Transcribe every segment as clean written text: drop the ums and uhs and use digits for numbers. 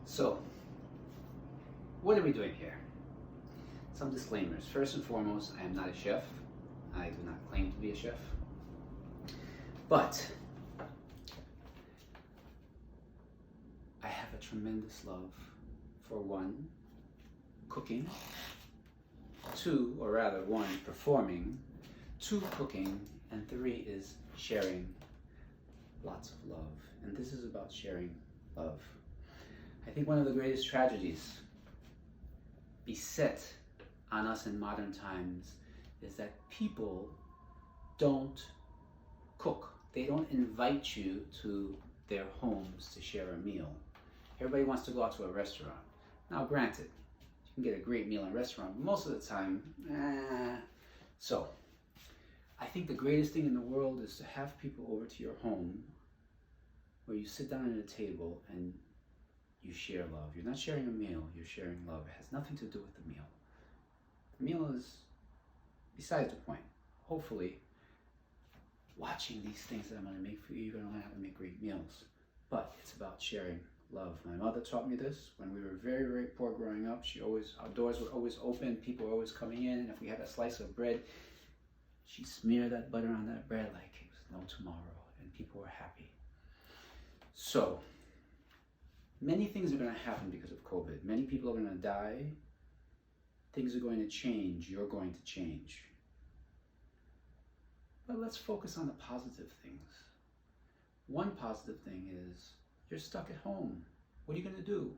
So, what are we doing here? Some disclaimers. First and foremost, I am not a chef. I do not claim to be a chef. But I have a tremendous love for one, cooking, two, or rather one, performing, two, cooking, and three is sharing lots of love. And this is about sharing love. I think one of the greatest tragedies beset on us in modern times is that people don't cook. They don't invite you to their homes to share a meal. Everybody wants to go out to a restaurant. Now granted, you can get a great meal in a restaurant, but most of the time, So, I think the greatest thing in the world is to have people over to your home where you sit down at a table and you share love. You're not sharing a meal, you're sharing love. It has nothing to do with the meal. The meal is besides the point. Hopefully, watching these things that I'm going to make for you, you're going to learn how to make great meals. But it's about sharing love. My mother taught me this when we were very, very poor growing up. Our doors were always open, people were always coming in, and if we had a slice of bread, she'd smear that butter on that bread like it was no tomorrow, and people were happy. So, many things are going to happen because of COVID. Many people are going to die. Things are going to change. You're going to change. But let's focus on the positive things. One positive thing is you're stuck at home. What are you going to do?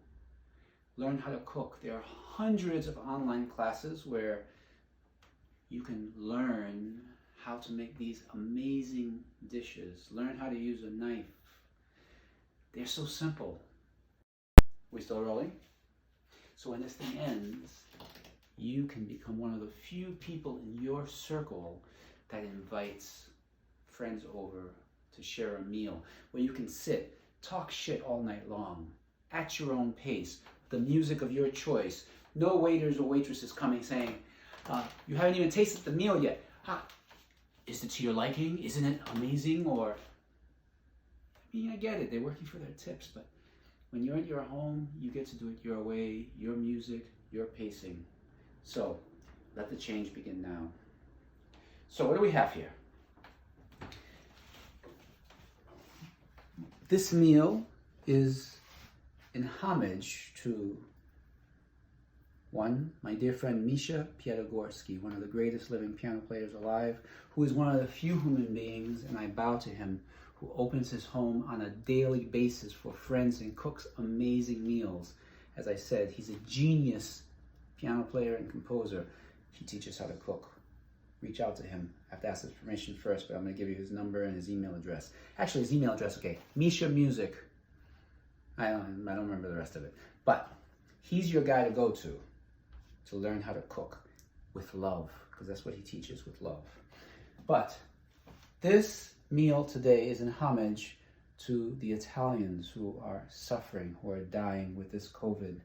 Learn how to cook. There are hundreds of online classes where you can learn how to make these amazing dishes. Learn how to use a knife. They're so simple. We still rolling? So when this thing ends, you can become one of the few people in your circle that invites friends over to share a meal, where you can sit, talk shit all night long, at your own pace, the music of your choice. No waiters or waitresses coming saying, you haven't even tasted the meal yet. Is it to your liking? Isn't it amazing? Or, I mean, I get it, they're working for their tips, but when you're at your home, you get to do it your way, your music, your pacing. So, let the change begin now. So, what do we have here? This meal is in homage to one, my dear friend Misha Piatigorsky, one of the greatest living piano players alive, who is one of the few human beings, and I bow to him, who opens his home on a daily basis for friends and cooks amazing meals. As I said, he's a genius piano player and composer. He teaches how to cook. Reach out to him. I have to ask his permission first, but I'm going to give you his number and his email address. Actually, his email address, okay. Misha Music. I don't remember the rest of it. But he's your guy to go to learn how to cook with love, because that's what he teaches, with love. But this meal today is in homage to the Italians who are suffering, who are dying with this COVID.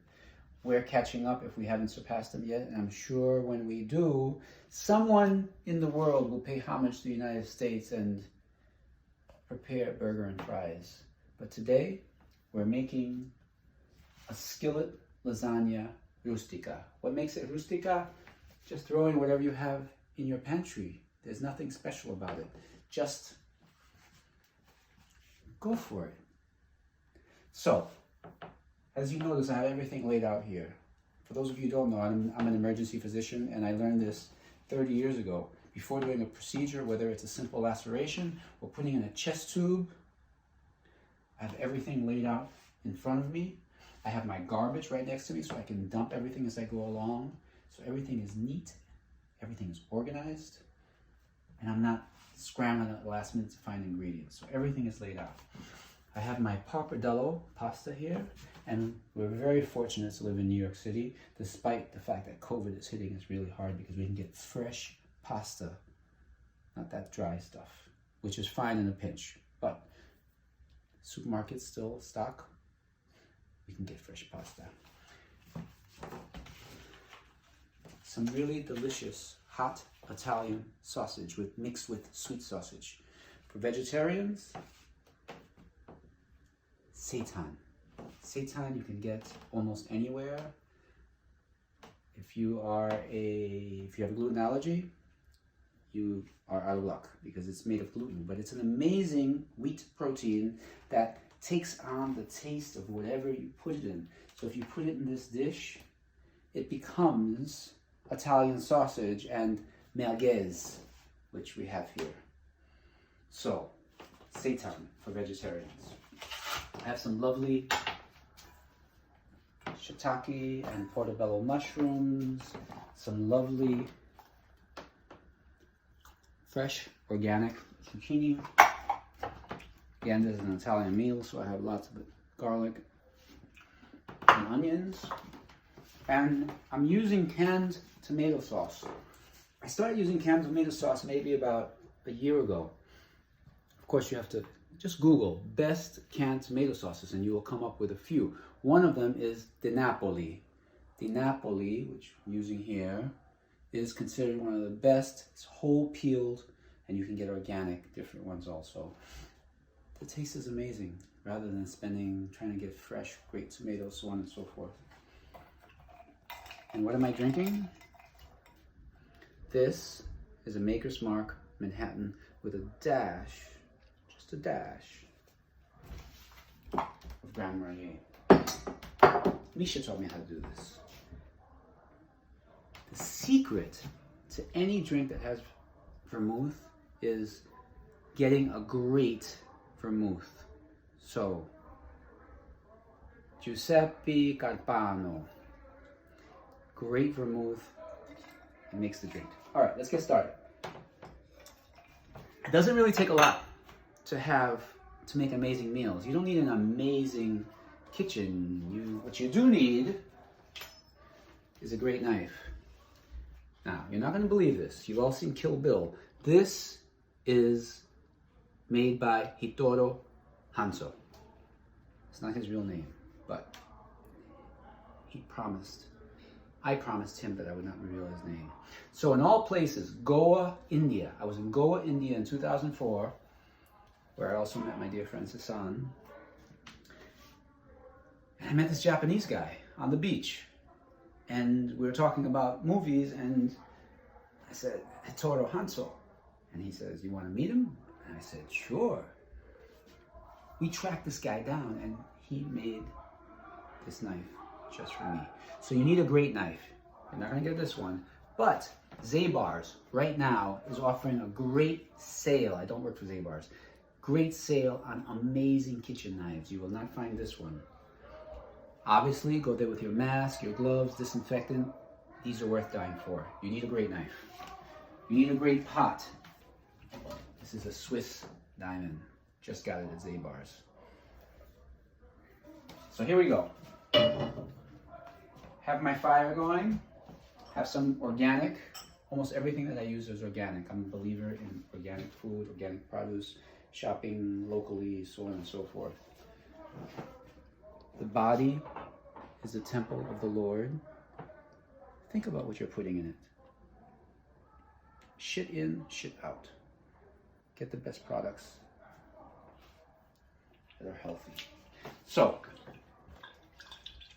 We're catching up if we haven't surpassed them yet, and I'm sure when we do, someone in the world will pay homage to the United States and prepare burger and fries. But today, we're making a skillet lasagna rustica. What makes it rustica? Just throw in whatever you have in your pantry. There's nothing special about it. Just go for it. So, as you notice, I have everything laid out here. For those of you who don't know, I'm an emergency physician, and I learned this 30 years ago. Before doing a procedure, whether it's a simple laceration or putting in a chest tube, I have everything laid out in front of me. I have my garbage right next to me so I can dump everything as I go along. So everything is neat, everything is organized, and I'm not scrambling at the last minute to find ingredients. So everything is laid out. I have my pappardelle pasta here, and we're very fortunate to live in New York City, despite the fact that COVID is hitting us really hard, because we can get fresh pasta, not that dry stuff, which is fine in a pinch. But supermarkets still stock, we can get fresh pasta. Some really delicious hot Italian sausage mixed with sweet sausage. For vegetarians, seitan. Seitan you can get almost anywhere. If you have a gluten allergy, you are out of luck because it's made of gluten. But it's an amazing wheat protein that takes on the taste of whatever you put it in. So if you put it in this dish, it becomes Italian sausage and merguez, which we have here. So, seitan for vegetarians. I have some lovely shiitake and portobello mushrooms, some lovely fresh organic zucchini. Again, this is an Italian meal, so I have lots of garlic and onions. And I'm using canned tomato sauce. I started using canned tomato sauce maybe about a year ago. Of course, you have to just Google best canned tomato sauces and you will come up with a few. One of them is Di Napoli. Di Napoli, which I'm using here, is considered one of the best. It's whole peeled, and you can get organic, different ones also. The taste is amazing, rather than trying to get fresh, great tomatoes, so on and so forth. And what am I drinking? This is a Maker's Mark Manhattan with a dash, just a dash, of Grand Marnier. Misha taught me how to do this. The secret to any drink that has vermouth is getting a great vermouth. So, Giuseppe Carpano. Great vermouth. It makes the drink. All right, let's get started. It doesn't really take a lot to make amazing meals. You don't need an amazing kitchen. What you do need is a great knife. Now, you're not going to believe this. You've all seen Kill Bill. This is made by Hitoro Hanzo. It's not his real name, but I promised him that I would not reveal his name. So in all places, Goa, India. I was in Goa, India in 2004, where I also met my dear friend Sasan. And I met this Japanese guy on the beach. And we were talking about movies, and I said, Hitoro Hanzo. And he says, you want to meet him? And I said, sure. We tracked this guy down, and he made this knife just for me. So you need a great knife. You're not going to get this one. But Zabar's right now is offering a great sale. I don't work for Zabar's. Great sale on amazing kitchen knives. You will not find this one. Obviously, go there with your mask, your gloves, disinfectant. These are worth dying for. You need a great knife. You need a great pot. This is a Swiss diamond. Just got it at Zabar's. So here we go. Have my fire going. Have some organic. Almost everything that I use is organic. I'm a believer in organic food, organic produce, shopping locally, so on and so forth. The body is the temple of the Lord. Think about what you're putting in it. Shit in, shit out. Get the best products that are healthy. So,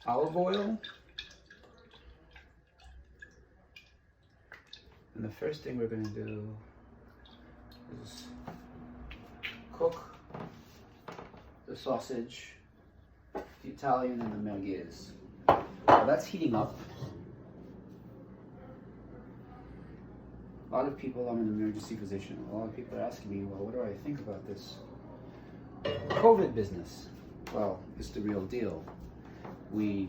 olive oil. And the first thing we're going to do is cook the sausage, the Italian and the merguez. While that's heating up, a lot of people, I'm an emergency physician, a lot of people are asking me, well, what do I think about this COVID business? Well, it's the real deal. We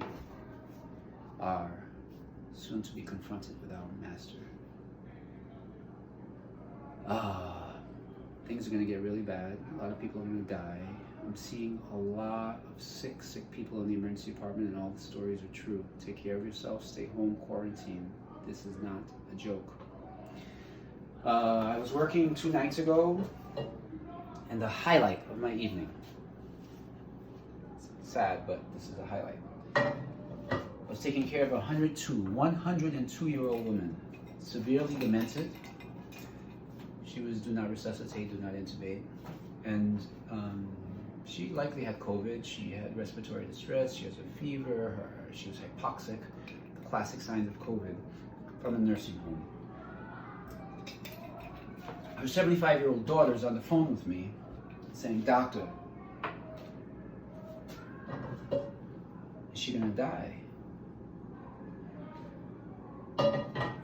are soon to be confronted with our master. Things are going to get really bad. A lot of people are going to die. I'm seeing a lot of sick people in the emergency department, and all the stories are true. Take care of yourself, stay home, quarantine. This is not a joke. I was working 2 nights ago, and the highlight of my evening, it's sad, but this is a highlight. I was taking care of a 102-year-old woman, severely demented. She was do not resuscitate, do not intubate, and She likely had COVID. She had respiratory distress. She has a fever. She was hypoxic. The classic signs of COVID from a nursing home. Her 75-year-old daughter is on the phone with me saying, "Doctor, is she going to die?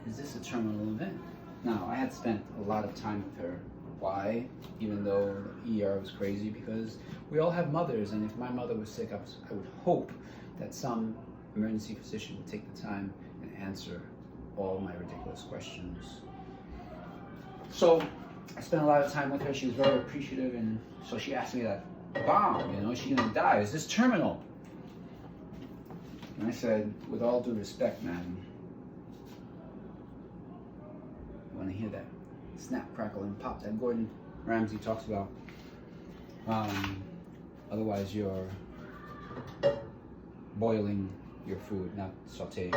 Is this a terminal event?" Now, I had spent a lot of time with her. Why? Even though the ER was crazy, because we all have mothers, and if my mother was sick, I would hope that some emergency physician would take the time and answer all my ridiculous questions. So I spent a lot of time with her. She was very appreciative, and so she asked me that, "Bomb, is she gonna die? Is this terminal?" And I said, "With all due respect, madam, you want to hear that snap, crackle, and pop that Gordon Ramsay talks about? Otherwise, you're boiling your food, not sauteing."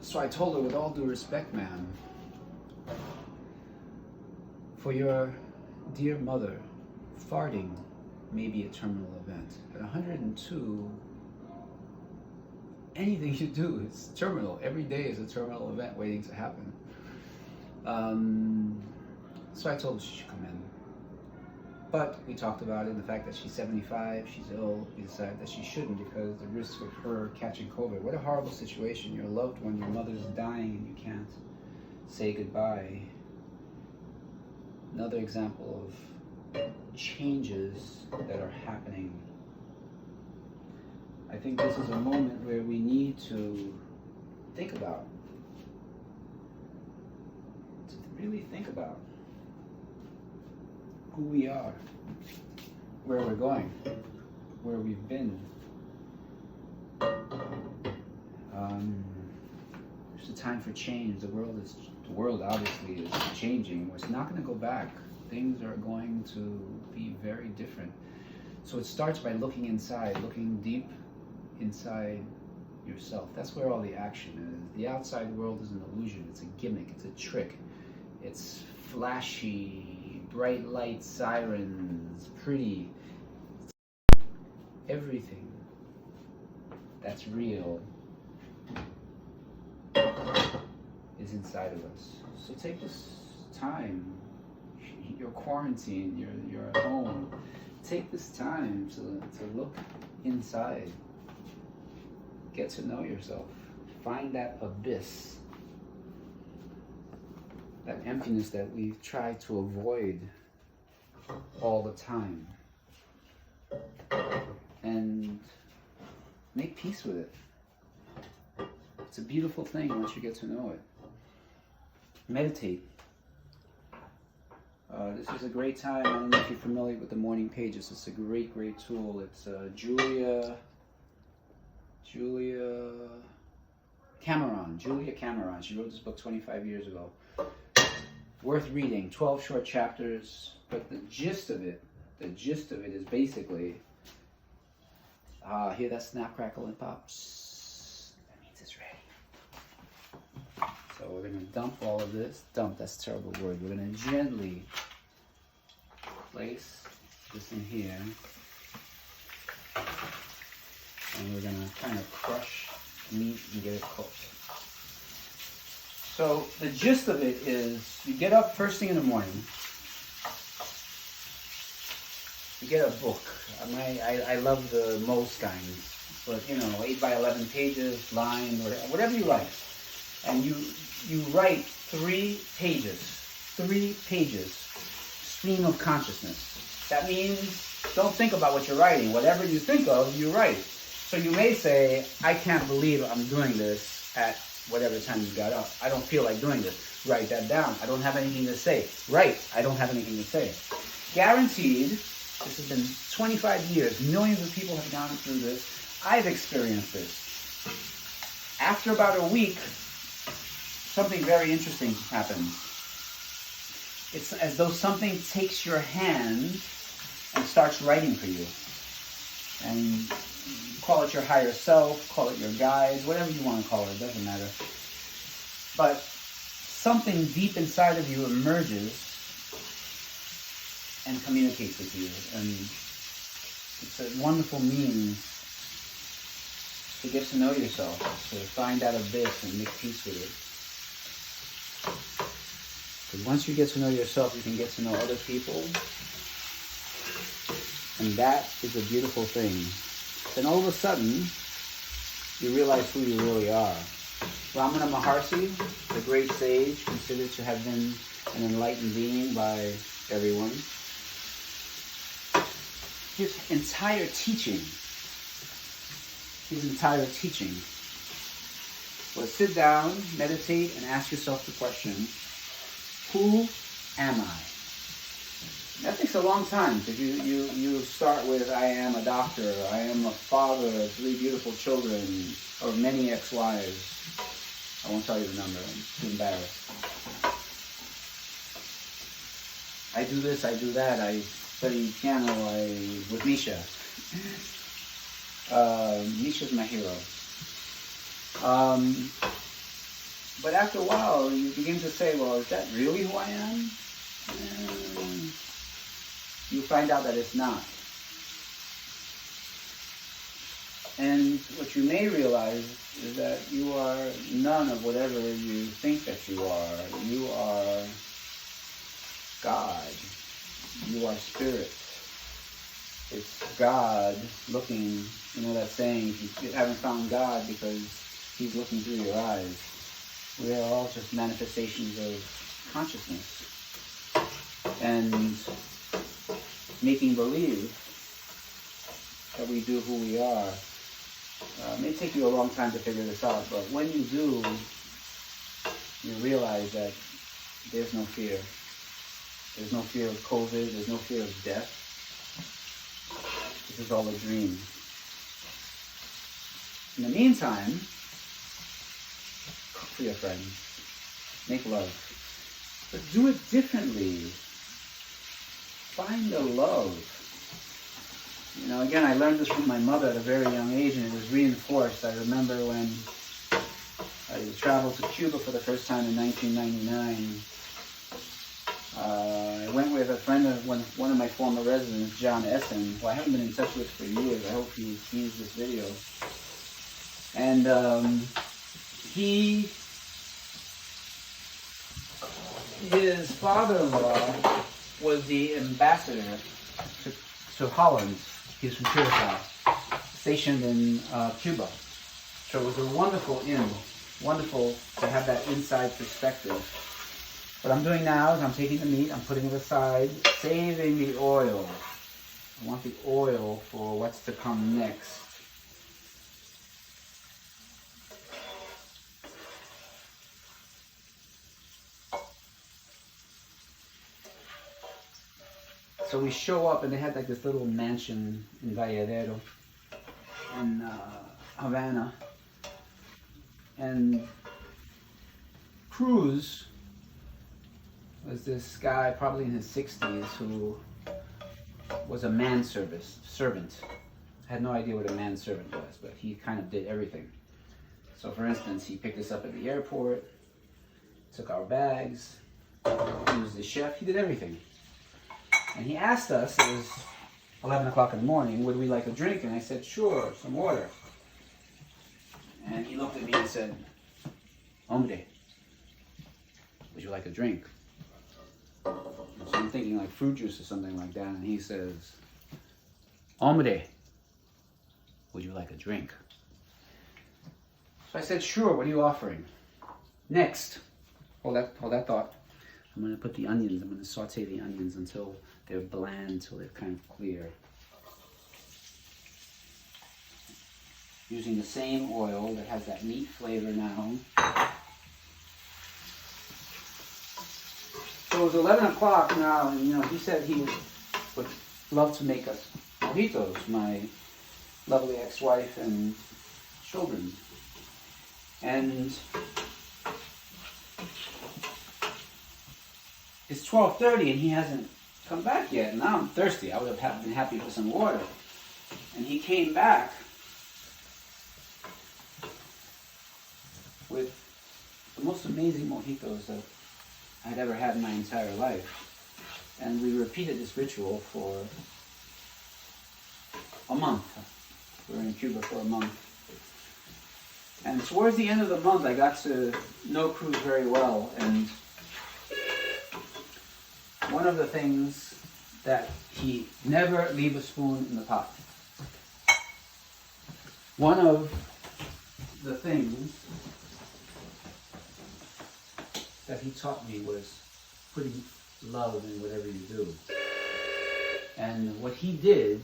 So I told her, "With all due respect, ma'am, for your dear mother, farting may be a terminal event. At 102, anything you do is terminal. Every day is a terminal event waiting to happen." So I told her she should come in. But we talked about it, the fact that she's 75, she's ill. We decided that she shouldn't because the risk of her catching COVID. What a horrible situation. Your loved one, your mother's dying, and you can't say goodbye. Another example of changes that are happening. I think this is a moment where we need to think about, really think about who we are, where we're going, where we've been. It's a time for change. The world obviously is changing. It's not going to go back. Things are going to be very different. So it starts by looking inside, looking deep inside yourself. That's where all the action is. The outside world is an illusion. It's a gimmick. It's a trick. It's flashy, bright lights, sirens, pretty. Everything that's real is inside of us. So take this time. You're quarantined, you're at home. Take this time to look inside. Get to know yourself. Find that abyss, that emptiness that we try to avoid all the time. And make peace with it. It's a beautiful thing once you get to know it. Meditate. This is a great time. I don't know if you're familiar with the morning pages. It's a great, great tool. It's Julia Cameron. She wrote this book 25 years ago. Worth reading. 12 short chapters. But the gist of it is basically, hear that snap, crackle, and pop? That means it's ready. So we're going to dump all of this. Dump, that's a terrible word. We're going to gently place this in here. And we're going to kind of crush meat and get it cooked. So the gist of it is, you get up first thing in the morning. You get a book. I love the Moleskines, but 8 by 11 pages, lined, or whatever you like. And you write 3 pages, stream of consciousness. That means don't think about what you're writing. Whatever you think of, you write. So you may say, "I can't believe I'm doing this at whatever time you got up. I don't feel like doing this." Write that down. "I don't have anything to say." Right, "I don't have anything to say." Guaranteed, this has been 25 years. Millions of people have gone through this. I've experienced this. After about a week, something very interesting happens. It's as though something takes your hand and starts writing for you. And call it your higher self, call it your guide, whatever you want to call it, doesn't matter. But something deep inside of you emerges and communicates with you. And it's a wonderful means to get to know yourself, to find out abyss and make peace with it. Because once you get to know yourself, you can get to know other people. And that is a beautiful thing. Then all of a sudden, you realize who you really are. Ramana Maharshi, the great sage, considered to have been an enlightened being by everyone. His entire teaching was sit down, meditate, and ask yourself the question, who am I? That takes a long time, because you start with, I am a doctor, I am a father of 3 beautiful children, or many ex-wives. I won't tell you the number, I'm too embarrassed. I do this, I do that, I study piano with Misha. Misha's my hero. But after a while, you begin to say, well, is that really who I am? You find out that it's not. And what you may realize is that you are none of whatever you think that you are. You are God. You are spirit. It's God looking, you know that saying, you haven't found God because he's looking through your eyes. We are all just manifestations of consciousness. And making believe that we do who we are. It may take you a long time to figure this out, but when you do, you realize that there's no fear. There's no fear of COVID, there's no fear of death. This is all a dream. In the meantime, cook for your friends. Make love. But do it differently. Find the love. You know, again, I learned this from my mother at a very young age, and it was reinforced. I remember when I traveled to Cuba for the first time in 1999. I went with a friend of one of my former residents, John Essen, who I haven't been in touch with for years. I hope he sees this video. And his father-in-law was the ambassador to Holland. He's from Curacao, stationed in Cuba. So it was a wonderful wonderful to have that inside perspective. What I'm doing now is I'm taking the meat, I'm putting it aside, saving the oil. I want the oil for what's to come next. So we show up, and they had like this little mansion in Valladero, in Havana. And Cruz was this guy, probably in his 60s, who was a manservant. I had no idea what a manservant was, but he kind of did everything. So for instance, he picked us up at the airport, took our bags, he was the chef, he did everything. And he asked us, it was 11 o'clock in the morning, would we like a drink? And I said, sure, some water. And he looked at me and said, hombre, would you like a drink? And so I'm thinking like fruit juice or something like that. And he says, hombre, would you like a drink? So I said, sure, what are you offering? Next, hold that thought. I'm going to put the onions, I'm going to saute the onions until they're bland, until they're kind of clear. Using the same oil that has that meat flavor now. So it was 11 o'clock now, and you know, he said he would love to make us mojitos, my lovely ex-wife and children. And it's 12:30 and he hasn't come back yet. And now I'm thirsty. I would have been happy for some water. And he came back with the most amazing mojitos that I'd ever had in my entire life. And we repeated this ritual for a month. We were in Cuba for a month. And towards the end of the month, I got to know Cruz very well. And one of the things that he never leave a spoon in the pot. One of the things that he taught me was putting love in whatever you do. And what he did,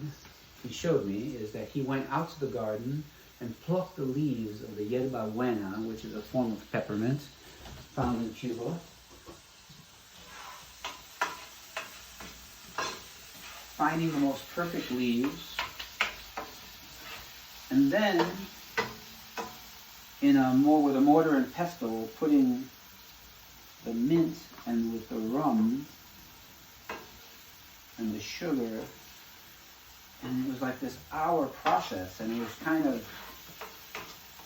he showed me, is that he went out to the garden and plucked the leaves of the yerba buena, which is a form of peppermint found in Cuba. Finding the most perfect leaves, and then with a mortar and pestle, putting the mint and with the rum and the sugar, and it was like this hour process, and it was kind of,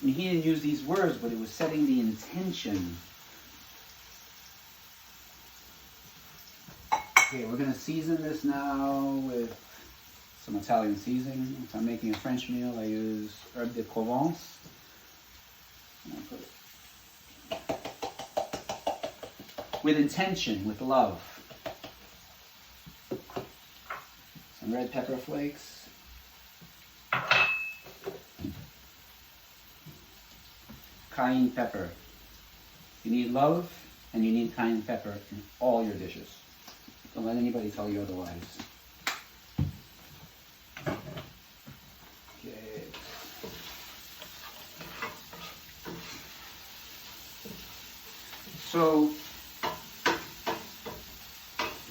I mean, he didn't use these words, but it was setting the intention. Okay, we're going to season this now with some Italian seasoning. If I'm making a French meal, I use herbe de Provence. And I put it with intention, with love. Some red pepper flakes. Cayenne pepper. You need love and you need cayenne pepper in all your dishes. Don't let anybody tell you otherwise. Okay. So,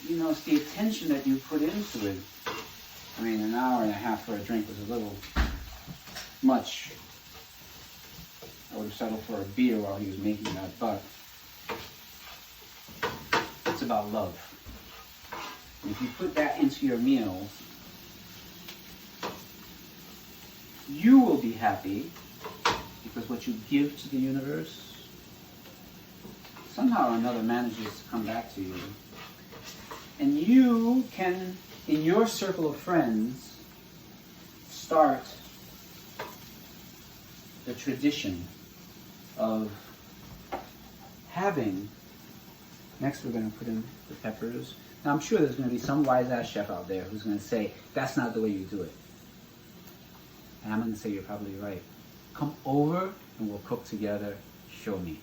you know, it's the attention that you put into it. I mean, an hour and a half for a drink was a little much. I would have settled for a beer while he was making that, but it's about love. And if you put that into your meals, you will be happy because what you give to the universe somehow or another manages to come back to you. And you can, in your circle of friends, start the tradition of having, next we're going to put in the peppers. Now I'm sure there's going to be some wise-ass chef out there who's going to say, that's not the way you do it. And I'm going to say, you're probably right. Come over and we'll cook together. Show me.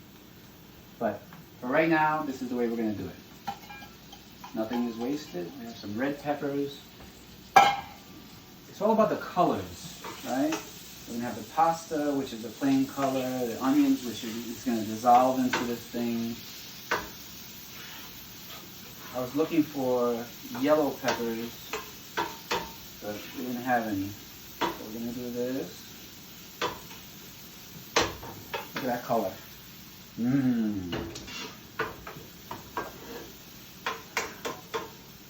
But for right now, this is the way we're going to do it. Nothing is wasted. We have some red peppers. It's all about the colors, right? We're going to have the pasta, which is a plain color, the onions, which is going to dissolve into this thing. I was looking for yellow peppers, but we didn't have any. So we're going to do this. Look at that color.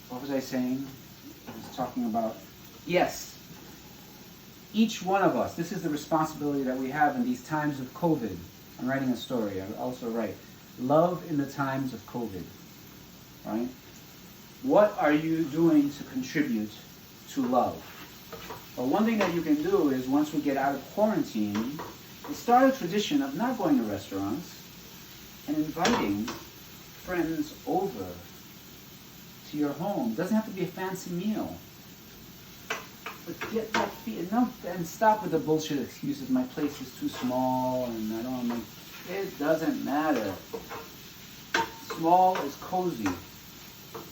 What was I saying? I was talking about, yes, each one of us, this is the responsibility that we have in these times of COVID. I'm writing a story. I also write, love in the times of COVID. Right? What are you doing to contribute to love? Well, one thing that you can do is once we get out of quarantine, is start a tradition of not going to restaurants and inviting friends over to your home. It doesn't have to be a fancy meal. But get that enough and stop with the bullshit excuses. My place is too small and I don't like. It doesn't matter. Small is cozy.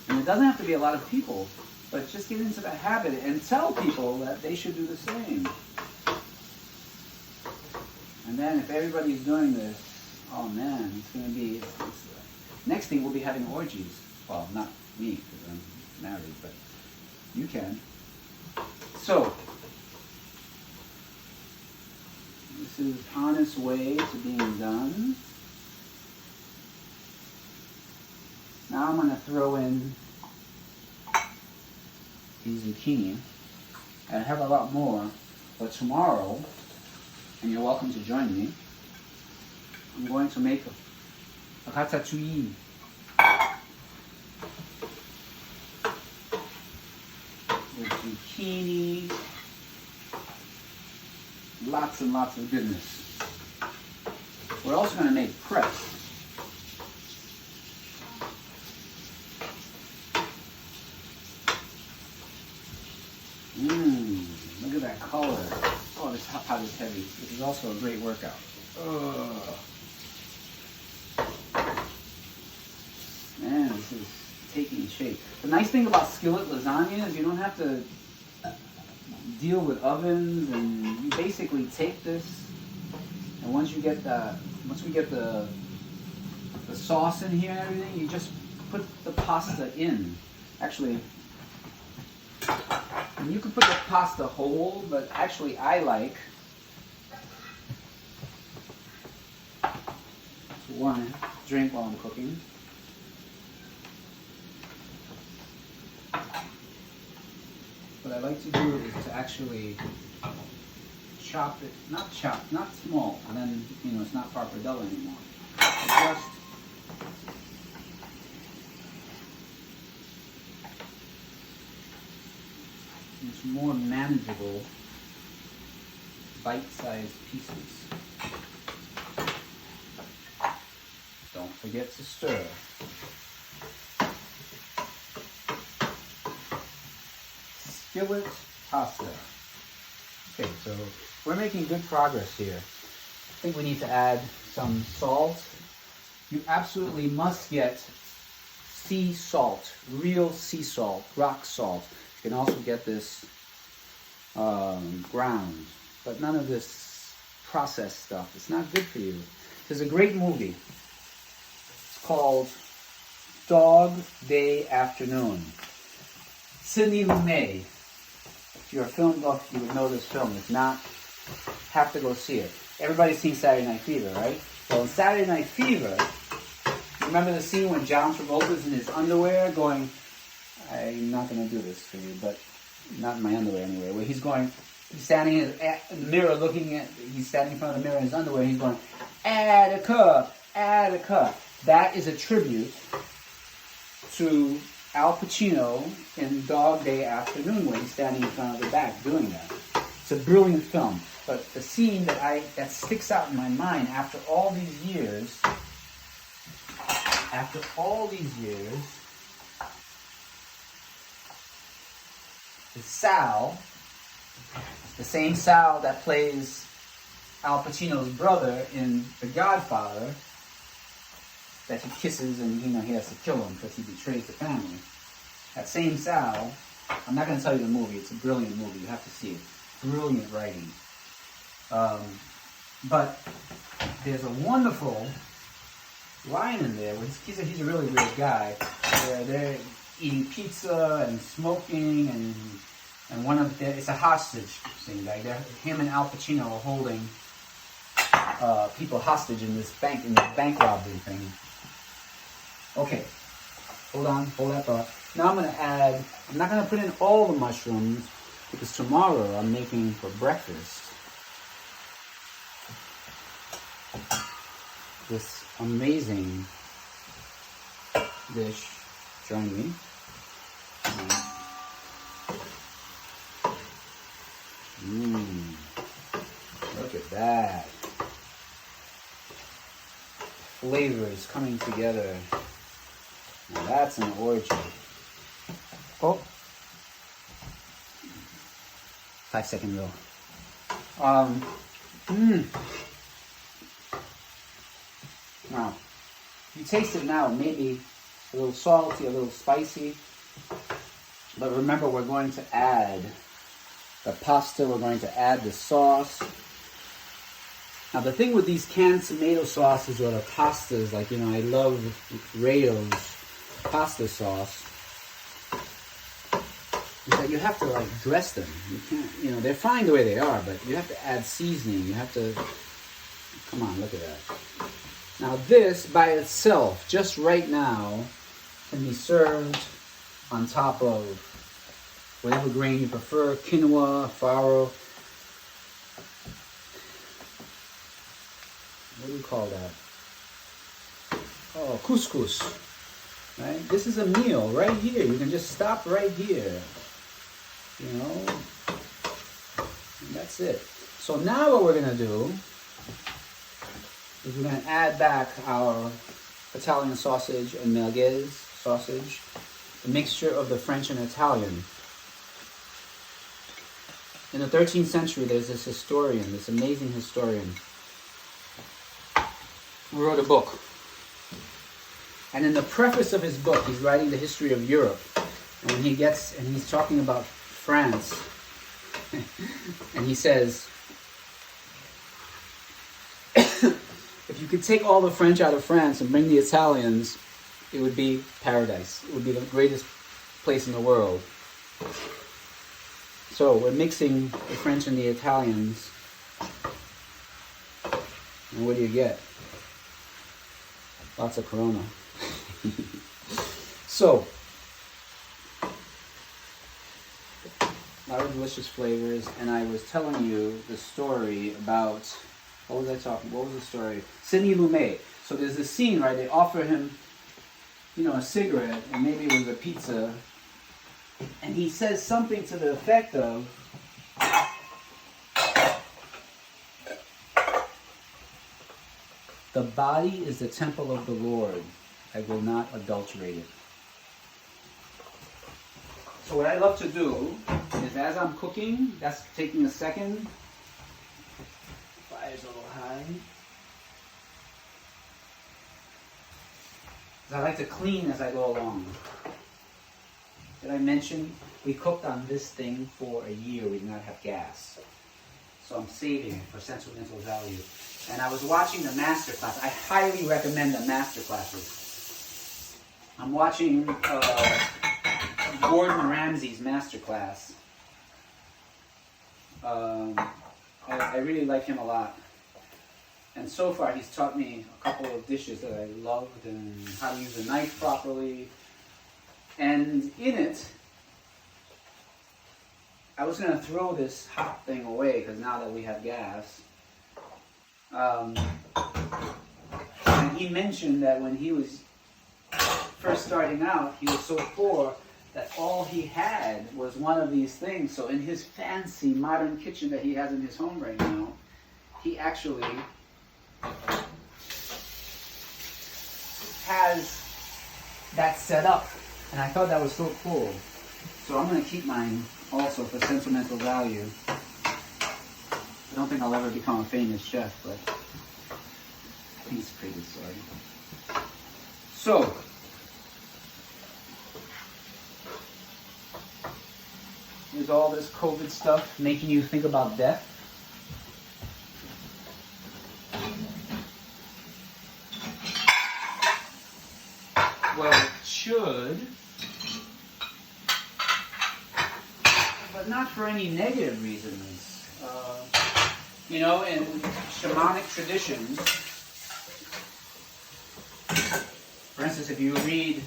And it doesn't have to be a lot of people, but just get into the habit and tell people that they should do the same. And then if everybody's doing this, oh man, it's going to be, next thing we'll be having orgies. Well, not me, because I'm married, but you can. So, this is on its way to being done. Now I'm going to throw in the zucchini. I have a lot more, but tomorrow, and you're welcome to join me, I'm going to make a ratatouille. zucchini. Lots and lots of goodness. We're also going to make crepes. Look at that color. Oh, this hot pot is heavy. This is also a great workout. Man, this is taking shape. The nice thing about skillet lasagna is you don't have to deal with ovens, and you basically take this, and once we get the sauce in here and everything, you just put the pasta in. Actually, you can put the pasta whole, but actually I like one drink while I'm cooking. What I like to do is to actually chop it, not small, and then, you know, it's not pappardelle anymore. Just it's more manageable, bite-sized pieces. Don't forget to stir. Skillet pasta. Okay, so we're making good progress here. I think we need to add some salt. You absolutely must get sea salt, real sea salt, rock salt. You can also get this ground, but none of this processed stuff. It's not good for you. There's a great movie. It's called Dog Day Afternoon. Sidney Lumet. If you're a film buff, you would know this film. If not, have to go see it. Everybody's seen Saturday Night Fever, right? Well, in Saturday Night Fever, remember the scene when John Travolta's in his underwear going, I'm not going to do this for you, but not in my underwear anyway, where he's standing in the mirror he's standing in front of the mirror in his underwear, and he's going, add a cup, add a cup. That is a tribute to Al Pacino in Dog Day Afternoon, when he's standing in front of the back doing that. It's a brilliant film, but the scene that sticks out in my mind after all these years, is Sal, the same Sal that plays Al Pacino's brother in The Godfather, that he kisses and, you know, he has to kill him because he betrays the family. That same Sal, I'm not going to tell you the movie, it's a brilliant movie, you have to see it. Brilliant writing. But there's a wonderful line in there where he's a really weird guy, where they're eating pizza and smoking, and one of it's a hostage thing. Like him and Al Pacino are holding people hostage in this bank robbery thing. Okay, hold that thought. Now I'm not gonna put in all the mushrooms because tomorrow I'm making for breakfast this amazing dish. Join me. Look at that. Flavors coming together. Now that's an orgy. Oh. 5-second rule. Now, you taste it now, maybe a little salty, a little spicy. But remember, we're going to add the pasta, we're going to add the sauce. Now, the thing with these canned tomato sauces or the pastas, like, you know, I love Rayo's pasta sauce, is that you have to, like, dress them. You can't, you know, they're fine the way they are, but you have to add seasoning. You have to, come on, look at that. Now, this by itself, just right now, can be served on top of whatever grain you prefer, quinoa, farro. What do you call that? Oh, couscous. Right? This is a meal right here. You can just stop right here. you know, and that's it. So now what we're gonna do is we're gonna add back our Italian sausage and merguez sausage, the mixture of the French and Italian. In the 13th century, there's this historian, this amazing historian, who wrote a book. And in the preface of his book, he's writing the history of Europe. And when he's talking about France, and he says, if you could take all the French out of France and bring the Italians, it would be paradise. It would be the greatest place in the world. So we're mixing the French and the Italians. And what do you get? Lots of Corona. So, a lot of delicious flavors, and I was telling you the story about, what was the story? Sidney Lumet. So there's this scene, right, they offer him, you know, a cigarette, and maybe it was a pizza, and he says something to the effect of, the body is the temple of the Lord. I will not adulterate it. So what I love to do is, as I'm cooking, that's taking a second. Fire's a little high. I like to clean as I go along. Did I mention we cooked on this thing for a year? We did not have gas. So I'm saving it for sentimental value. And I was watching the master class. I highly recommend the master classes. I'm watching Gordon Ramsay's master class. I really like him a lot. And so far he's taught me a couple of dishes that I loved and how to use a knife properly. And in it, I was going to throw this hot thing away because now that we have gas. And he mentioned that when he was first starting out, he was so poor that all he had was one of these things. So in his fancy modern kitchen that he has in his home right now, he actually has that set up. And I thought that was so cool. So I'm going to keep mine also for sentimental value. I don't think I'll ever become a famous chef, but I think it's a pretty good story. So, there's all this COVID stuff making you think about death. Well, it should, but not for any negative reasons. You know, in shamanic traditions, for instance, if you read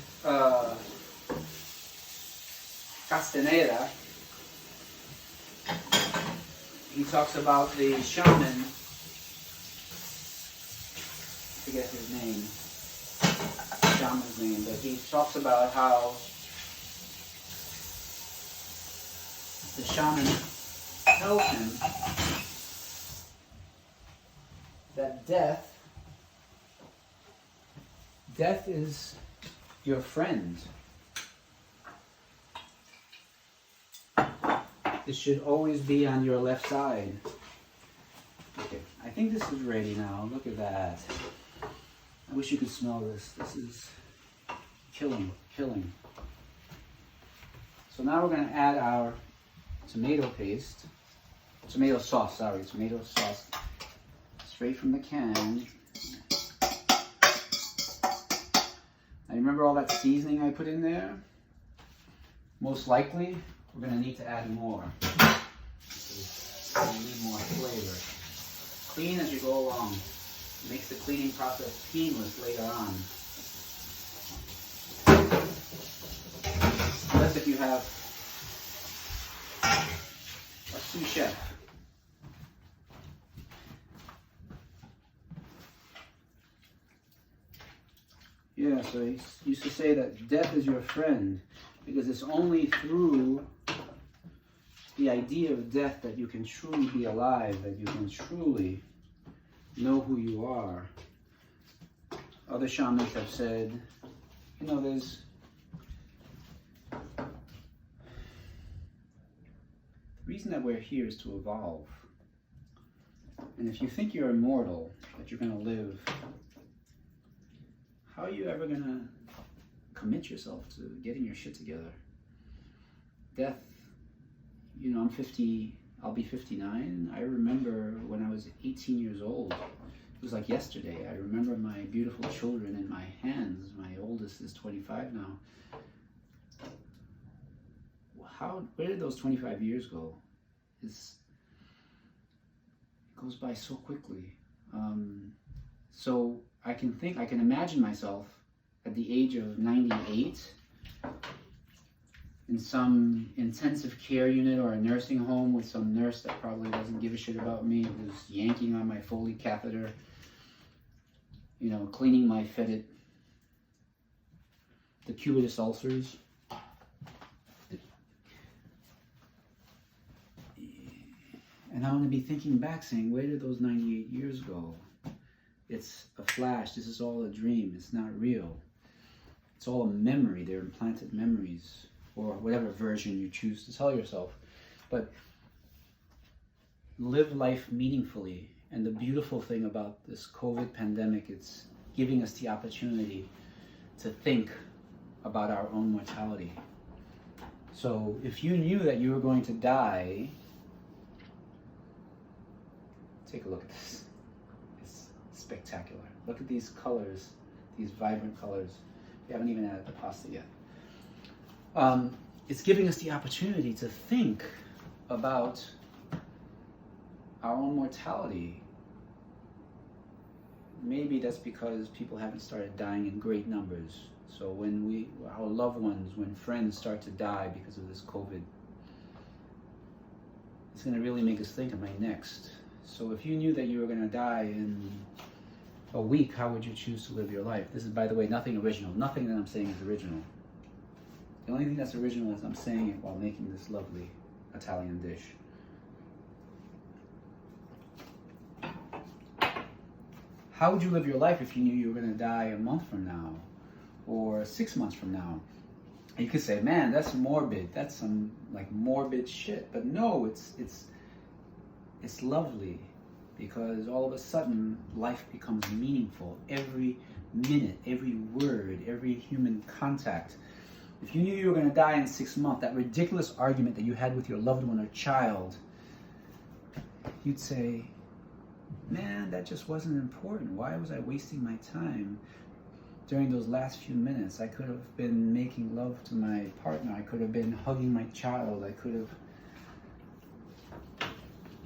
Castaneda, he talks about the shaman, I forget his name, shaman's name, but he talks about how the shaman tells him that death is your friend. It should always be on your left side. Okay, I think this is ready now. Look at that. I wish you could smell this. This is killing. So now we're going to add our tomato sauce, straight from the can. Now remember all that seasoning I put in there? Most likely, we're going to need to add more. We need more flavor. Clean as you go along. It makes the cleaning process painless later on. Unless if you have a sous chef. Yeah, so he used to say that death is your friend because it's only through the idea of death, that you can truly be alive, that you can truly know who you are. Other shamans have said, you know, the reason that we're here is to evolve. And if you think you're immortal, that you're going to live, how are you ever going to commit yourself to getting your shit together? Death, you know, I'm 50, I'll be 59. I remember when I was 18 years old, it was like yesterday. I remember my beautiful children in my hands. My oldest is 25 now. Where did those 25 years go? It goes by so quickly. So I can imagine myself at the age of 98 in some intensive care unit or a nursing home with some nurse that probably doesn't give a shit about me, who's yanking on my Foley catheter, you know, cleaning my fetid decubitus ulcers. And I'm going to be thinking back saying, where did those 98 years go? It's a flash. This is all a dream. It's not real. It's all a memory. They're implanted memories, or whatever version you choose to tell yourself. But live life meaningfully. And the beautiful thing about this COVID pandemic, it's giving us the opportunity to think about our own mortality. So if you knew that you were going to die, take a look at this. It's spectacular. Look at these colors, these vibrant colors. We haven't even added the pasta yet. It's giving us the opportunity to think about our own mortality. Maybe that's because people haven't started dying in great numbers. So when our loved ones, when friends start to die because of this COVID, it's going to really make us think, am I next? So if you knew that you were going to die in a week, how would you choose to live your life? This is, by the way, nothing original. Nothing that I'm saying is original. The only thing that's original is I'm saying it while making this lovely Italian dish. How would you live your life if you knew you were going to die a month from now or 6 months from now? And you could say, man, that's morbid. That's some like morbid shit. But no, it's lovely, because all of a sudden life becomes meaningful. Every minute, every word, every human contact. If you knew you were going to die in 6 months, that ridiculous argument that you had with your loved one or child, you'd say, man, that just wasn't important. Why was I wasting my time during those last few minutes? I could have been making love to my partner. I could have been hugging my child. I could have,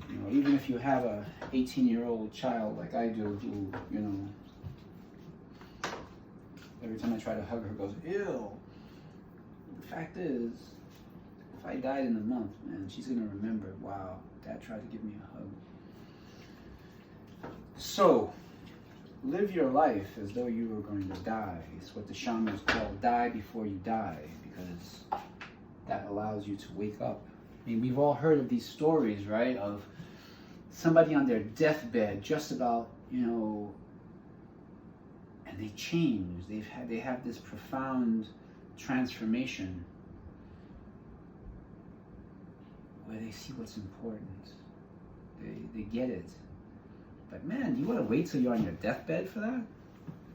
you know, even if you have a 18-year-old child like I do, who, you know, every time I try to hug her goes, ew. The fact is, if I died in a month, man, she's going to remember, wow, Dad tried to give me a hug. So, live your life as though you were going to die. It's what the shamans call die before you die, because that allows you to wake up. I mean, we've all heard of these stories, right, of somebody on their deathbed just about, you know, and they change. They have this profound transformation where they see what's important. They get it. But man, you want to wait till you're on your deathbed for that?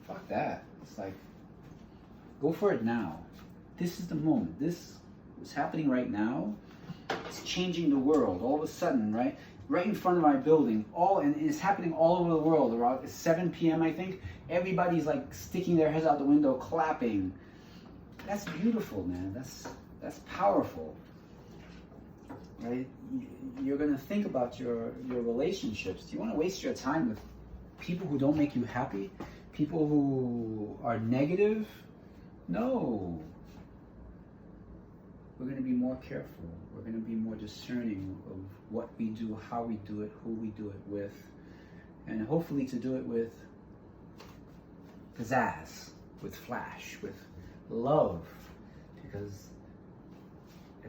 Fuck that. It's like, go for it now. This is the moment. This is happening right now. It's changing the world all of a sudden, right? Right in front of our building. And it's happening all over the world. Around 7 p.m., I think. Everybody's like sticking their heads out the window, clapping. That's beautiful, man. That's powerful. Right? You're going to think about your relationships. Do you want to waste your time with people who don't make you happy? People who are negative? No. We're going to be more careful. We're going to be more discerning of what we do, how we do it, who we do it with, and hopefully to do it with pizzazz, with flash, with love, because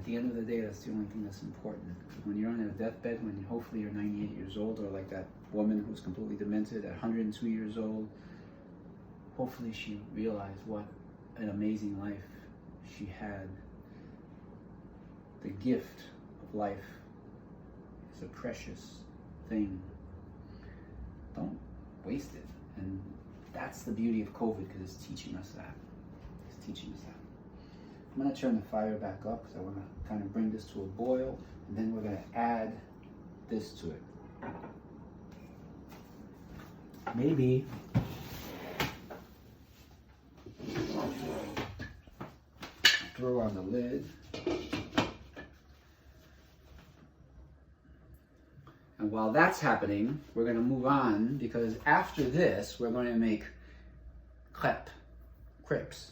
At the end of the day, that's the only thing that's important. When you're on your deathbed, when hopefully you're 98 years old, or like that woman who's completely demented at 102 years old, hopefully she realized what an amazing life she had. The gift of life is a precious thing. Don't waste it. And that's the beauty of COVID, because it's teaching us that. It's teaching us that. I'm going to turn the fire back up because I want to kind of bring this to a boil, and then we're going to add this to it. Maybe throw on the lid. And while that's happening, we're going to move on, because after this, we're going to make crepes.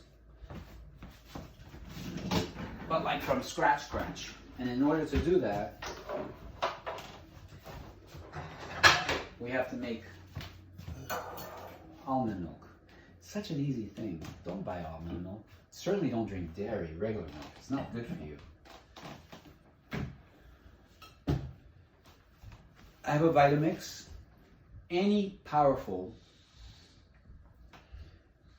But like from scratch. And in order to do that, we have to make almond milk. It's such an easy thing. Don't buy almond milk. Certainly don't drink dairy, regular milk. It's not good for you. I have a Vitamix. Any powerful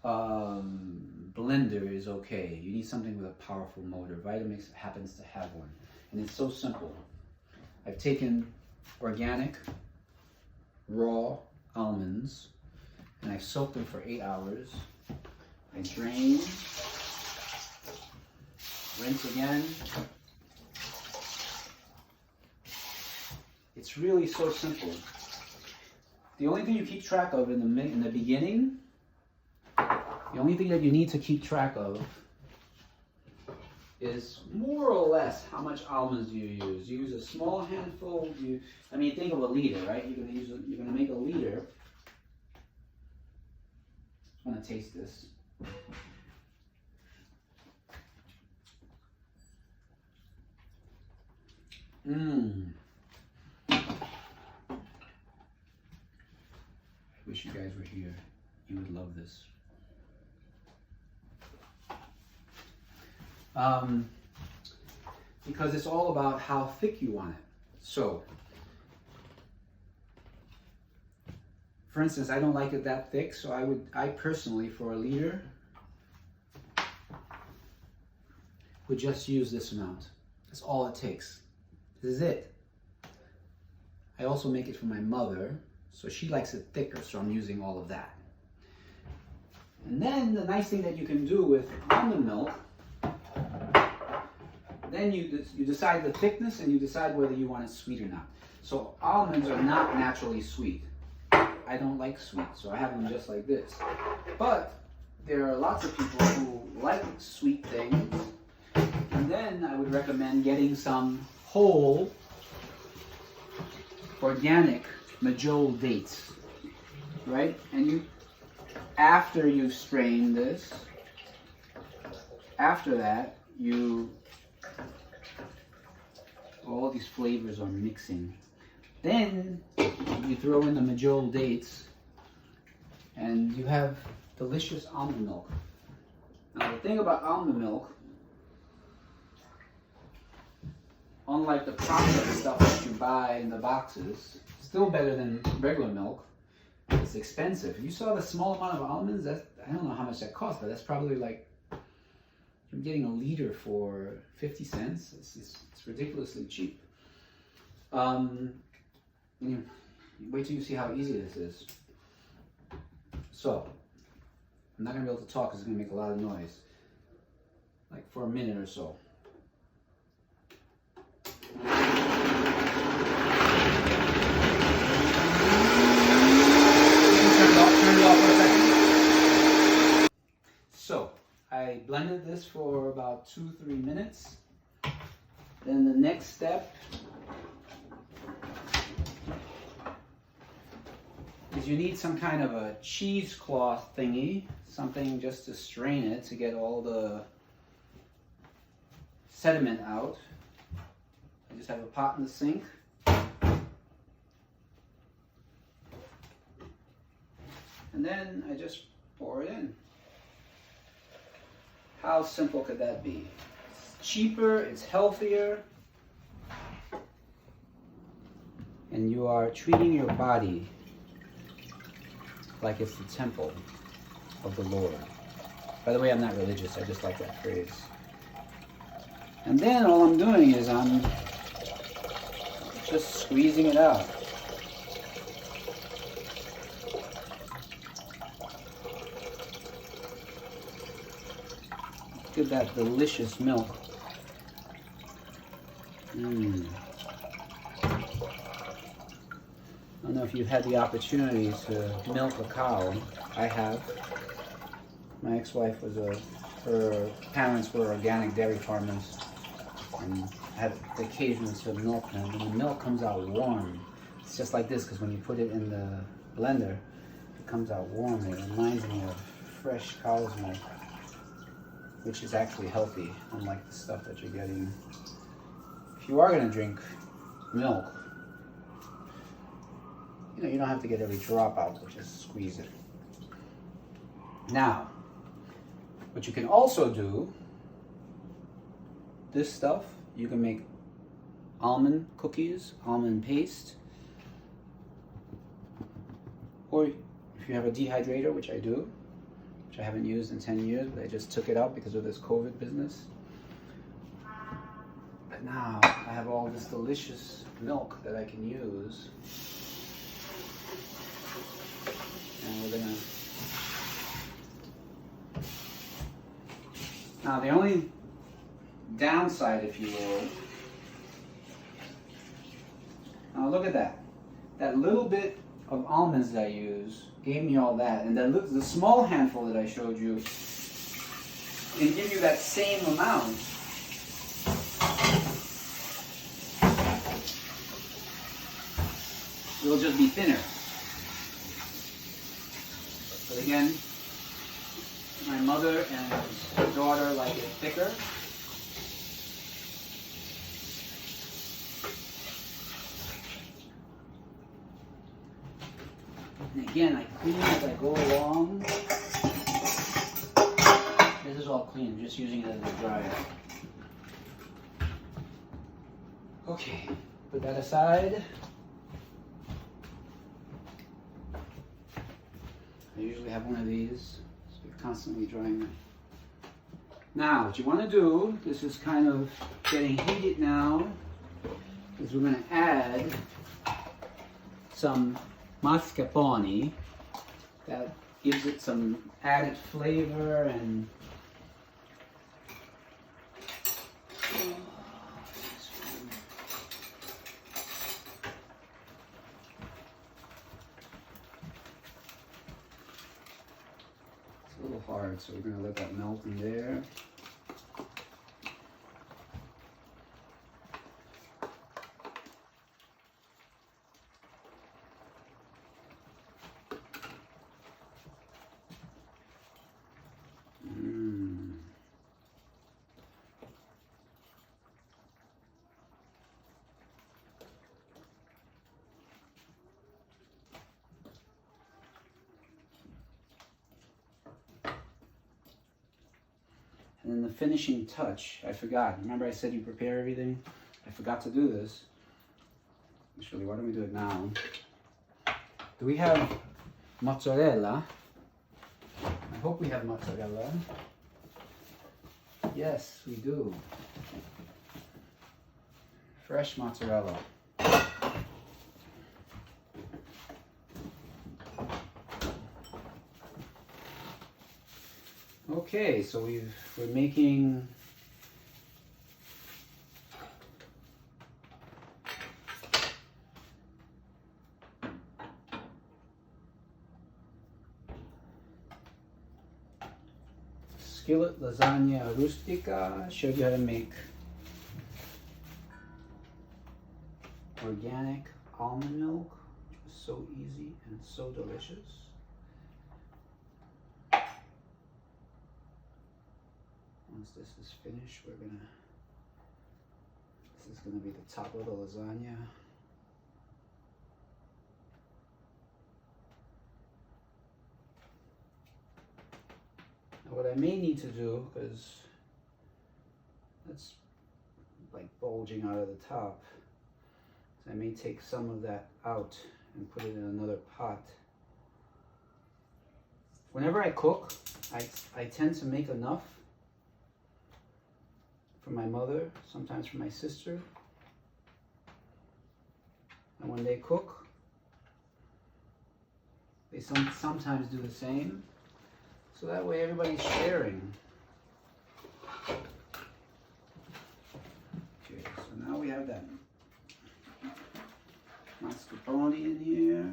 blender is okay. You need something with a powerful motor. Vitamix happens to have one. And it's so simple. I've taken organic, raw almonds, and I've soaked them for 8 hours. I drain, rinse again. It's really so simple. The only thing you keep track of in the beginning, the only thing that you need to keep track of is more or less how much almonds you use. You use a small handful. Think of a liter, right? You're gonna make a liter. I want to taste this. I wish you guys were here. You would love this. Because it's all about how thick you want it. So, for instance, I don't like it that thick, so I personally, for a liter, would just use this amount. That's all it takes. This is it. I also make it for my mother, so she likes it thicker, so I'm using all of that. And then the nice thing that you can do with almond milk, then you decide the thickness and you decide whether you want it sweet or not. So almonds are not naturally sweet. I don't like sweet, so I have them just like this. But there are lots of people who like sweet things. And then I would recommend getting some whole organic Majol dates, right? And after you strain this, after that, all these flavors are mixing. Then you throw in the Majol dates and you have delicious almond milk. Now the thing about almond milk, unlike the processed stuff that you buy in the boxes, still better than regular milk. It's expensive. You saw the small amount of almonds, I don't know how much that costs, but that's probably like, you're getting a liter for 50 cents. It's ridiculously cheap. Wait till you see how easy this is. So, I'm not going to be able to talk because it's going to make a lot of noise. Like for a minute or so. Turn it off for a second. So, I blended this for about 2-3 minutes. Then the next step is you need some kind of a cheesecloth thingy, something just to strain it to get all the sediment out. I just have a pot in the sink. And then I just pour it in. How simple could that be? cheaper, it's healthier, and you are treating your body like it's the temple of the Lord. By the way, I'm not religious, I just like that phrase. And then all I'm doing is I'm just squeezing it out. Look at that delicious milk. I don't know if you've had the opportunity to milk a cow. I have. My ex-wife her parents were organic dairy farmers, and I had the occasion to milk them. And the milk comes out warm. It's just like this, because when you put it in the blender, it comes out warm. It reminds me of fresh cow's milk, which is actually healthy, unlike the stuff that you're getting. If you are going to drink milk, you don't have to get every drop out, but just squeeze it. Now, what you can also do, this stuff, you can make almond cookies, almond paste, or if you have a dehydrator, which I do, which I haven't used in 10 years, but I just took it out because of this COVID business. But now I have all this delicious milk that I can use. And we're gonna... Now the only downside, if you will, now look at that. That little bit of almonds that I use gave me all that, and the small handful that I showed you can give you that same amount. It'll just be thinner. But again, my mother and daughter like it thicker. And again, I clean as I go along. This is all clean, I'm just using it as a dryer. Okay, put that aside. I usually have one of these, so you're constantly drying it. Now, what you want to do, this is kind of getting heated now, is we're going to add some mascarpone. That gives it some added flavor and a little hard, so we're going to let that melt in there. And then the finishing touch, I forgot. Remember I said you prepare everything? I forgot to do this. Actually, why don't we do it now? Do we have mozzarella? I hope we have mozzarella. Yes, we do. Fresh mozzarella. Okay, so we're making skillet lasagna rustica. I showed you how to make organic almond milk, which was so easy and so delicious. Once this is finished, this is gonna be the top of the lasagna. Now what I may need to do, because let's bulging out of the top. So I may take some of that out and put it in another pot. Whenever I cook, I tend to make enough for my mother, sometimes for my sister. And when they cook, they sometimes do the same. So that way everybody's sharing. Okay, so now we have that mascarpone in here.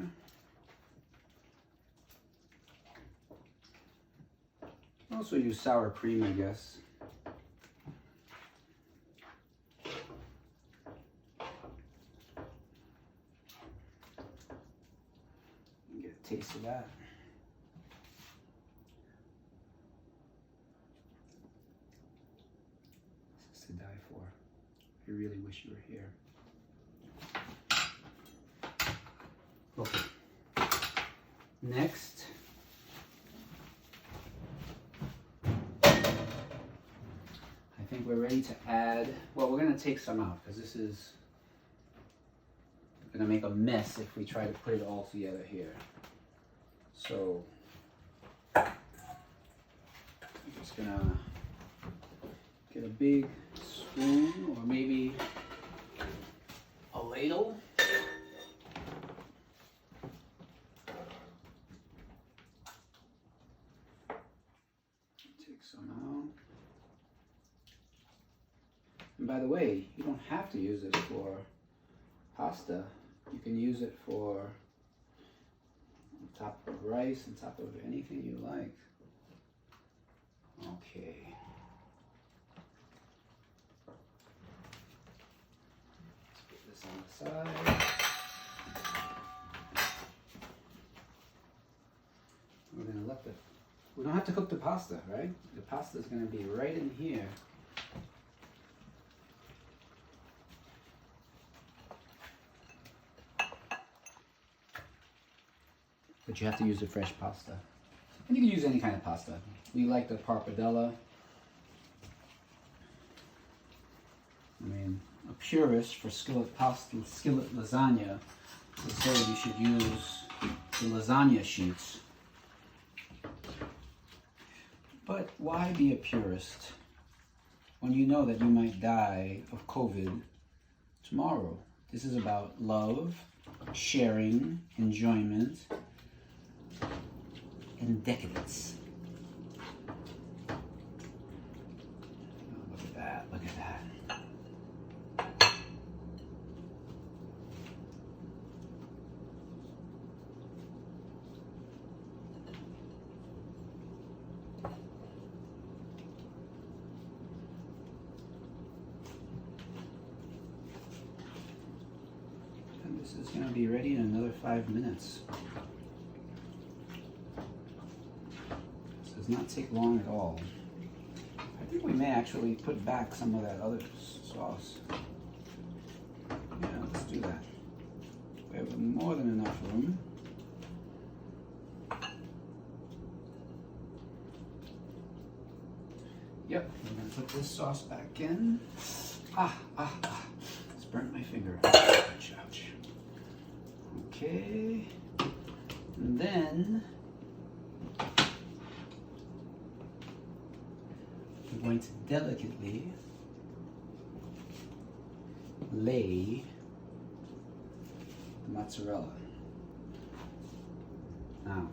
Also use sour cream, I guess. Get a taste of that. This is to die for. I really wish you were here. Okay. Next, I think we're ready to add, well, we're going to take some out because this is going to make a mess if we try to put it all together here. So I'm just going to get a big spoon or maybe a ladle. Take some out. And by the way, you don't have to use it for pasta. You can use it for on top of rice, on top of anything you like. Okay. Let's put this on the side. We're going to let the, we don't have to cook the pasta, right? The pasta is going to be right in here. But you have to use the fresh pasta. And you can use any kind of pasta. We like the pappardelle. I mean, a purist for skillet pasta, skillet lasagna would say you should use the lasagna sheets. But why be a purist when you know that you might die of COVID tomorrow? This is about love, sharing, enjoyment, and decadence. Oh, look at that, look at that. And this is going to be ready in another 5 minutes. Does not take long at all. I think we may actually put back some of that other sauce. Yeah, let's do that. We have more than enough room. Yep, we're going to put this sauce back in. It's burnt my finger. Ouch, ouch. Okay. And then I'm going to delicately lay the mozzarella. Now,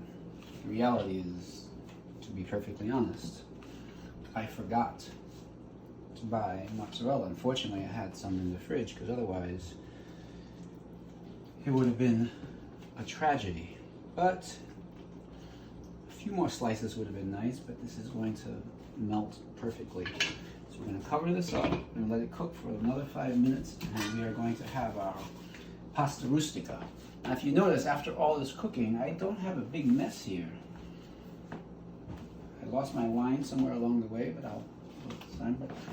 the reality is, to be perfectly honest, I forgot to buy mozzarella. Unfortunately, I had some in the fridge because otherwise it would have been a tragedy. But a few more slices would have been nice, but this is going to melt perfectly. So we're going to cover this up and let it cook for another 5 minutes, and we are going to have our pasta rustica. Now if you notice, after all this cooking, I don't have a big mess here. I lost my wine somewhere along the way, but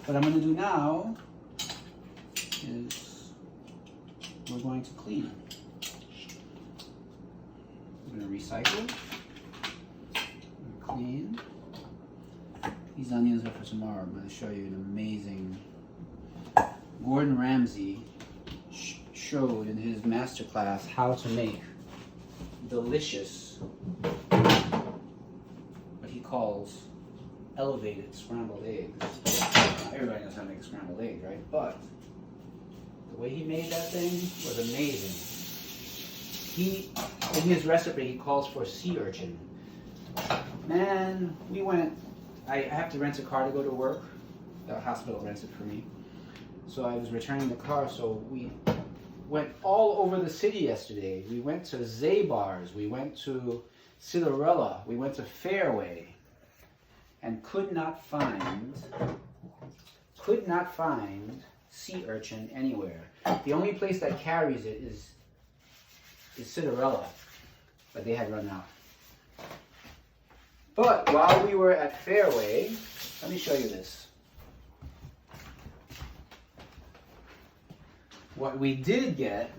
what I'm going to do now is we're going to clean. We're going to recycle, clean. These onions are for tomorrow. I'm going to show you an amazing Gordon Ramsay showed in his masterclass how to make delicious, what he calls elevated scrambled eggs. Now, everybody knows how to make a scrambled egg, right? But the way he made that thing was amazing. In his recipe, he calls for sea urchin. Man, I have to rent a car to go to work. The hospital rents it for me. So I was returning the car, so we went all over the city yesterday. We went to Zabar's, we went to Cinderella, we went to Fairway, and could not find sea urchin anywhere. The only place that carries it is Cinderella, but they had run out. But while we were at Fairway, let me show you this. What we did get,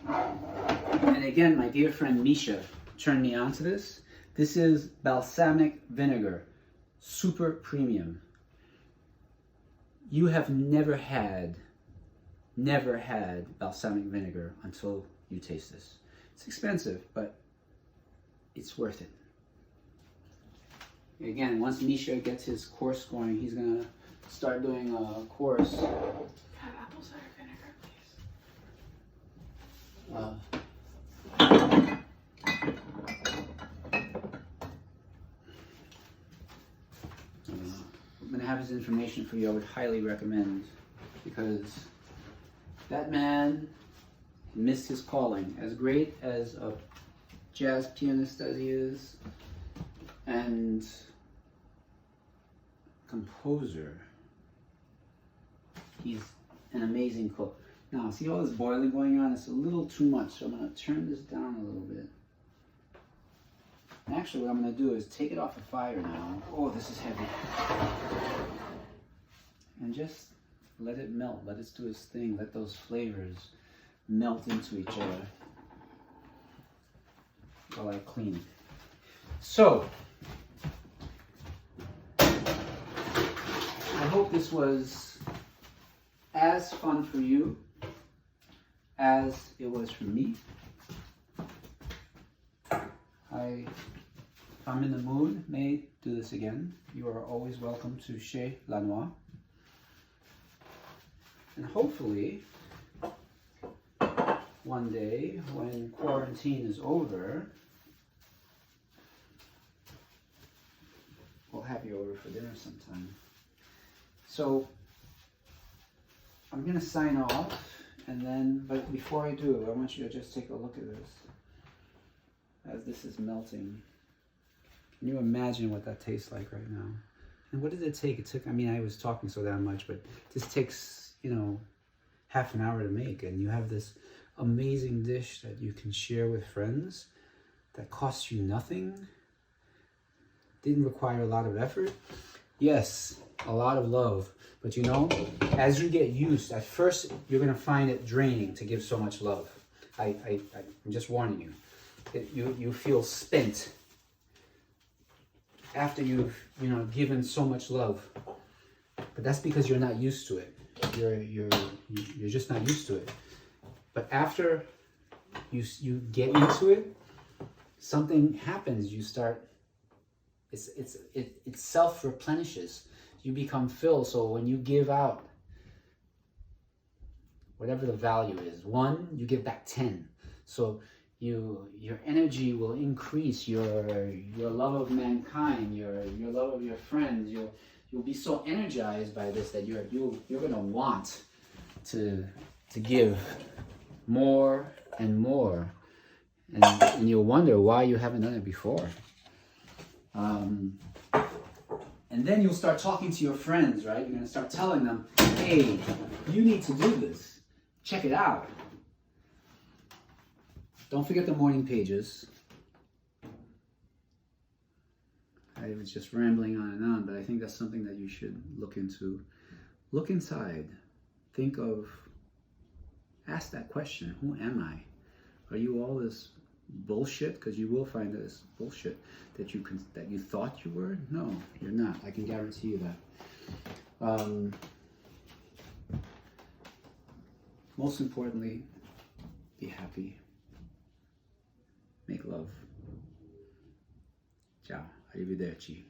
and again, my dear friend Misha turned me on to this. This is balsamic vinegar, super premium. You have never had balsamic vinegar until you taste this. It's expensive, but it's worth it. Again, once Misha gets his course going, he's gonna start doing a course. Have apple cider vinegar, please. I'm gonna have his information for you. I would highly recommend, because that man missed his calling. As great as a jazz pianist as he is, and composer, he's an amazing cook. Now, see all this boiling going on? It's a little too much, so I'm going to turn this down a little bit. Actually, what I'm going to do is take it off the fire now. Oh, this is heavy. And just let it melt. Let it do its thing. Let those flavors melt into each other while I clean it. So, I hope this was as fun for you as it was for me. If I'm in the mood, may do this again. You are always welcome to Chez, Lanoix. And hopefully, one day when quarantine is over, we'll have you over for dinner sometime. So I'm gonna sign off, and then, but before I do, I want you to just take a look at this as this is melting. Can you imagine what that tastes like right now? And what did it take? It took, I mean, I was talking so damn much, but this takes, you know, half an hour to make, and you have this amazing dish that you can share with friends that costs you nothing, didn't require a lot of effort. Yes, a lot of love, but you know, as you get used, at first you're gonna find it draining to give so much love. I'm just warning you. You feel spent after you've, you know, given so much love, but that's because you're not used to it. You're just not used to it. But after you get into it, something happens. You start. It self-replenishes. You become filled. So when you give out, whatever the value is, 1, you give back 10. So your energy will increase. Your love of mankind, your love of your friends. You'll be so energized by this that you're gonna want to give more and more, and you'll wonder why you haven't done it before. And then you'll start talking to your friends, right? You're going to start telling them, hey, you need to do this. Check it out. Don't forget the morning pages. I was just rambling on and on, but I think that's something that you should look into. Look inside. Think of, ask that question, who am I? Are you all this bullshit? Because you will find that it's bullshit that you thought you were. No, you're not. I can guarantee you that. Most importantly, be happy. Make love. Ciao. Arrivederci.